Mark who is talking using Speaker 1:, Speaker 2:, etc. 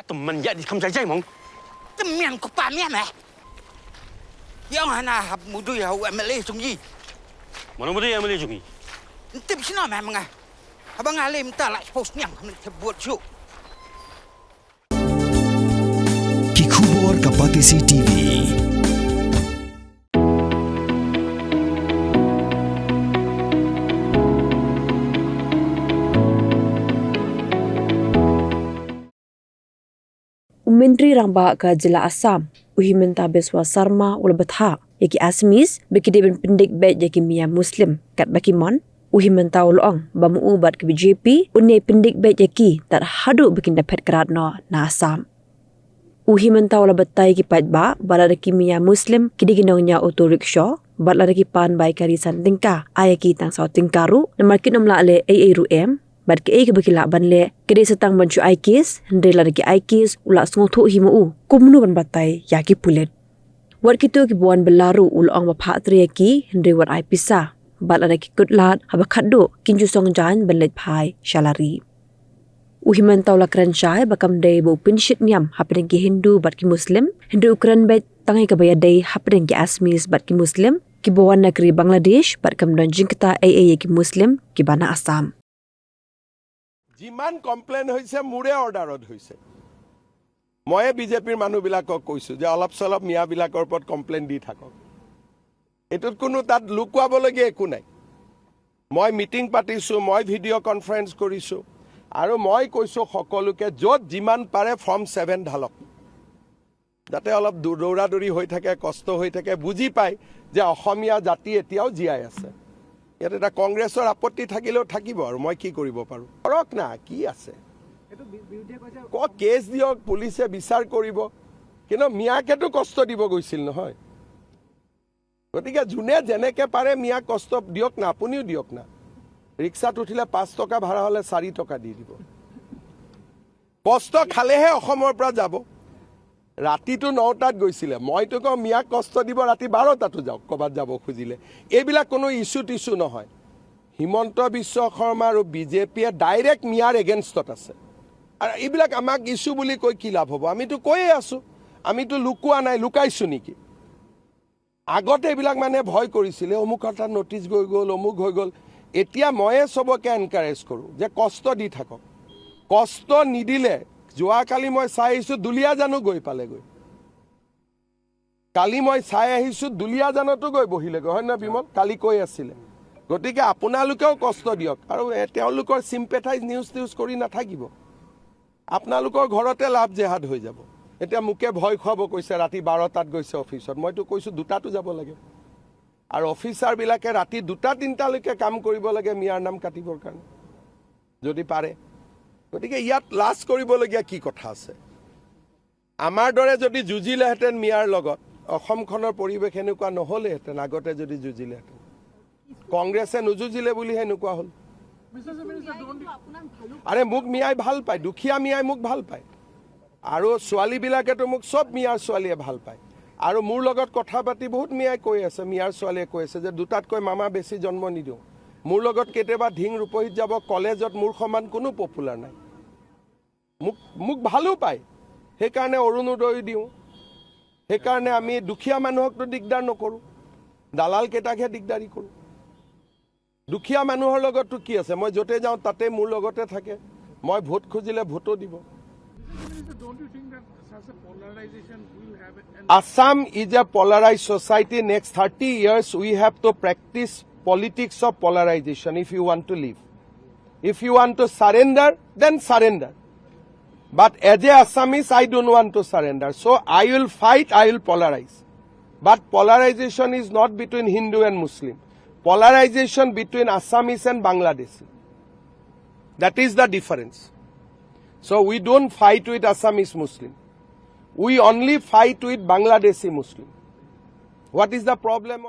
Speaker 1: temen ya di kamsai jai mong.
Speaker 2: Temen ko pa miya meh. Yang hana hab mudu ya hu MLA sungi.
Speaker 1: Mana muda yang boleh jungi?
Speaker 2: Tip sino meh mga. Abang alim ta la post nyang buat show.
Speaker 3: Kikubor Kapatisi TV.
Speaker 4: Menteri Ramba ke Jila Assam, Himanta Beswa Sarma ul Bthah, yaki Assamese, bagi deben Pyndik Beit yaki Miya Muslim, Katba Kimon, Himanta ulong, bamu ubat ke BJP, unne Pyndik Beit yaki tak hadu bikin dapat keratno na Assam. Himanta ul Bthah yaki Katba, bala yaki Miya Muslim, kidi ginongnya auto rickshaw, bala yaki pan bai karisan tingka, ayaki tang saw tingkaru, namarkin nomla ale AARM, bad ke ke bakila banle kede setang bancu aikis ndela lagi aikis ula sngotho himu kumnu ban batai yaki pulit wat kitu ki buan belaru ulong bapha tri ki ndre wat ai pisa bad la ki kutlat haba khaddo kinju songjan banlet phai shalari Himanta ula kranchai bakam dei bo pinshit nyam hapren ki hindu bad ki muslim hindu ukran bet tangai ka baya dei hapren ki asmis bad ki muslim ki buan negeri bangladesh bad kam don jingkata AA ki muslim ki bana assam
Speaker 5: যিমান complain হৈছে মুৰে অৰ্ডাৰত হৈছে মই বিজেপিৰ মানুহবিলাকক কৈছো যে অলপ চলপ মিয়াবিলাকৰ ওপৰত কমপ্লেইন দি থাকক এটোত কোনো তাত লুকুৱাবলগীয়া একো নাই মই মিটিং পাতিছো মই ভিডিঅ' কনফাৰেন্স কৰিছো আৰু মই কৈছো সকলোকে যত যিমান পাৰে ফৰ্ম 7 ঢালক যাতে অলপ দৌৰাদৌৰি হৈ থাকে কষ্ট হৈ থাকে বুজি পায় যে অসমীয়া জাতি এতিয়াও জীয়াই আছে ইয়াত এটা কংগ্ৰেছৰ আপত্তি থাকিলেও থাকিব আৰু মই কি কৰিব পাৰো কৰক না কি আছে এটো বিউটিয়ে কৈছে ক কেছ দিয়ক পুলিচে বিচাৰ কৰিব কিন্তু মিয়াকেটো কষ্ট দিব গৈছিল নহয় গতিকে জুনে যেনেকে পাৰে মিয়া কষ্ট দিয়ক না আপুনিও দিয়ক না ৰিক্সাত উঠিলে 5 টকা ভাড়া হলে 4 টকা দি দিব কষ্ট খালেহে অসমৰ পৰা যাব ৰাতিটো 9টাত গৈছিলে মইতো কম মিয়া কষ্ট দিব ৰাতি 12টাতো যাওক কবাত যাব খুজিলে এইবিলাক কোনো ইস্যু টিস্যু নহয় হিমন্ত বিশ্ব শৰ্মা আৰু বিজেপিয়ে ডাইৰেক্ট মিয়াৰ এগেইনষ্টত আছে আৰু এইবিলাক আমাক ইস্যু বুলি কৈ কি লাভ হ'ব আমিতো কৈয়ে আছো আমিতো লুকুৱা নাই লুকাইছো নেকি আগতে এইবিলাক মানে ভয় কৰিছিলে অমুক এটা নোটিছ গৈ গ'ল অমুক হৈ গ'ল এতিয়া ময়ে সবকে এনকাৰেজ কৰো যে কষ্ট দি থাকক কষ্ট নিদিলে যোৱাকালি মই চাই আহিছো দুলিয়া জানো গৈ পালেগৈ কালি মই চাই আহিছো দুলিয়া জানতো গৈ বহিলেগৈ হয় না বিমল কালি কৈ আছিলে গতিকে আপোনালোকেও কষ্ট দিয়ক আৰু তেওঁলোকৰ সিম্পেথাইজ নিউজ কৰি নাথাকিব আপোনালোকৰ ঘৰতে লাভ জেহাদ হৈ যাব এতিয়া মুকে ভয় খুৱাব কৈছে ৰাতি 12টাত গৈছে অফিচত মইতো কৈছো 2টাতো যাব লাগে আৰু অফিচাৰ বিলাকে ৰাতি 2টা 3টা লৈকে কাম কৰিব লাগে মিয়াৰ নাম কাটিবৰ কাৰণে যদি পাৰে গতিকে ইয়াত লাজ কৰিবলগীয়া কি কথা আছে আমাৰ দৰে যদি যুজিলেহেঁতেন মিয়াৰ লগত অসমখনৰ পৰিৱেশ এনেকুৱা নহ'লেহেঁতেন আগতে যদি যুজিলেহেঁতেন কংগ্ৰেছে নুযুজিলে বুলি এনেকুৱা হ'ল আৰে মোক মিয়াই ভাল পায় দুখীয়া মিয়াই মোক ভাল পায় আৰু ছোৱালীবিলাকেতো মোক সব মিয়াৰ ছোৱালীয়ে ভাল পায় আৰু মোৰ লগত কথা পাতি বহুত মিয়াই কৈ আছে মিয়াৰ ছোৱালীয়ে কৈ আছে যে দুটাতকৈ মামা বেছি জন্ম নিদিওঁ মোৰ লগত কেতিয়াবা ঢিং ৰূপহিত যাব কলেজত মোৰ সমান কোনো পপুলাৰ নাই মোক ভালো পায় সেইকাৰণে অৰুণোদয় দিওঁ সেইকাৰণে আমি দুখীয়া মানুহকতো দিগদাৰ নকৰো দালাল কেইটাকহে দিগদাৰি কৰো দুখীয়া মানুহৰ লগততো কি আছে মই যতে যাওঁ তাতে মোৰ লগতে থাকে মই ভোট খুজিলে ভোটো দিব Assam is a polarized society. Next 30 years, we have to practice politics of polarization if you want to live. If you want to surrender, then surrender. But as a Assamese, I don't want to surrender. So I will fight, I will polarize. But polarization is not between Hindu and Muslim. Polarization between Assamese and Bangladeshi. That is the difference. So we don't fight with Assamese Muslim. We only fight with Bangladeshi Muslim. What is the problem?